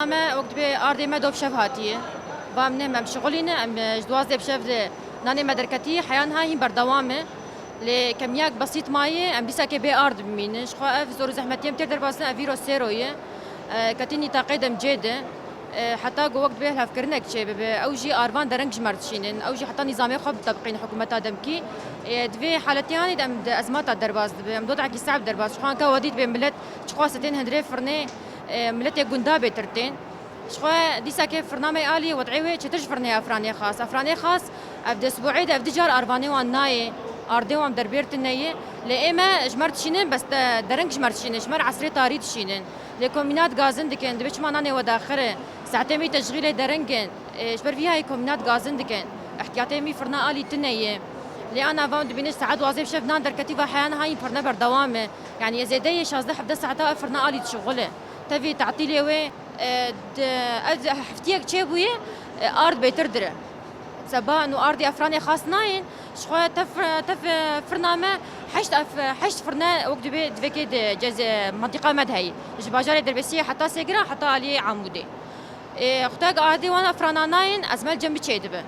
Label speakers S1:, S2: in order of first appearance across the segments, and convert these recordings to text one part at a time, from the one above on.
S1: ما وقت به آردی ما دوب شب هاتیه و من هم شغلی نه ام جواز دب شب نانی مدرکتی حیان هایی بردوامه لکمیاک بسیط مایه ام دیسا که به آرد بمینش خو اف زور زحمتیم تر در باسن افیرو سیرویه کتینی تقیدم جده حتی گو وقت به هف کرنک چه به اوجی آروان درنگ جمرتشینن اوجی حتی نظامی خوب طبقین حکومت آدم کی دوی حالتیانی دم ازمات درباز ام دو دعکی صعب درباز خان کا ودید به ملت چخواستین هندره فرنه ملت گندا بترتين شخوا ديسا كيف برنامج آلي وضعيه تشترج فرني أفراني خاص أبدا أسبوعي ده أبدا جار أرباني والناي أردي وام دربيرت النية لإما جمرت شينين بس درنج جمرت شينين جمر عصري طاريد شينين لكومينات غازن دكين دبيش ما ناني وداخره ساعتين تشغيل درنجن جبر فيها هي كومينات غازن دكين احتياطي مي فرنا آلي تنية لأنا فاهم دبينش ساعات وظيفة شف نان دركتيفا حيانا هاي فرنا بردوامه يعني زيدية شازده حبدا ساعتها فرنا آلي تشغله تبي تعطيلي وي حفتيك تشيبوي أرض بيتردره سبا إنه أرضي أفراني خاص ناين شخوا تف فرنامة حشت فرنا وقت بي دفكيد جز منطقة مدهي جباجاري دربسية حتى سيجرا حتى عليه عمودي اختاق أرضي وانا أفرانا ناين أزمال جنبي تشيدبه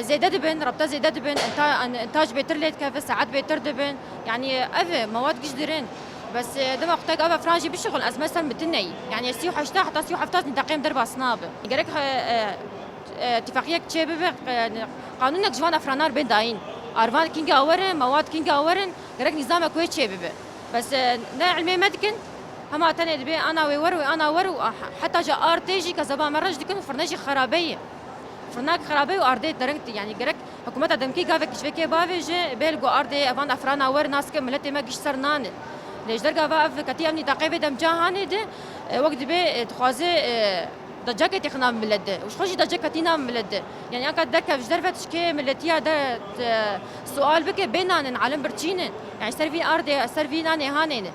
S1: زيادة دبن ربطة زيادة دبن إنتاج بيترلت كيف ساعات بيتردبن يعني أفه مواد قشدرين بس دم وقتك أبا فرانجي بالشغل أزمة سر متني يعني سيو حشتا حتى سيو حفتات نتقيم درب أصناب جرك اتفاقية كتشبه قانونك جوان أفرانار بين داين أرفان كينجا أورن مواد كينجا أورن جرك نظام كويس تشبه بس نا علمي مدكن هما تاني دبي أنا وأنا ورو حتى جاء أرتيجي كزبا مرج دكن فرناجي خرابية فرناك خرابية وأرضي درنت يعني جرك حكومة دمكي قافك شبكة بافيج بيلقو أرضي أفان أفرانا ور ناس كملتي ما جيش سرنان ليش درجة بقى كتير أمني تقريبا دم جاهاني ده وقت بي تخازي ضجة تخنا ملده وش خوشي ضجة كتينا ملده يعني أنا كده كيف جربت شكي ملتيا ده سؤال بك بيننا نعلم برتشينن يعني سرفين أرضي سرفين أنا هانين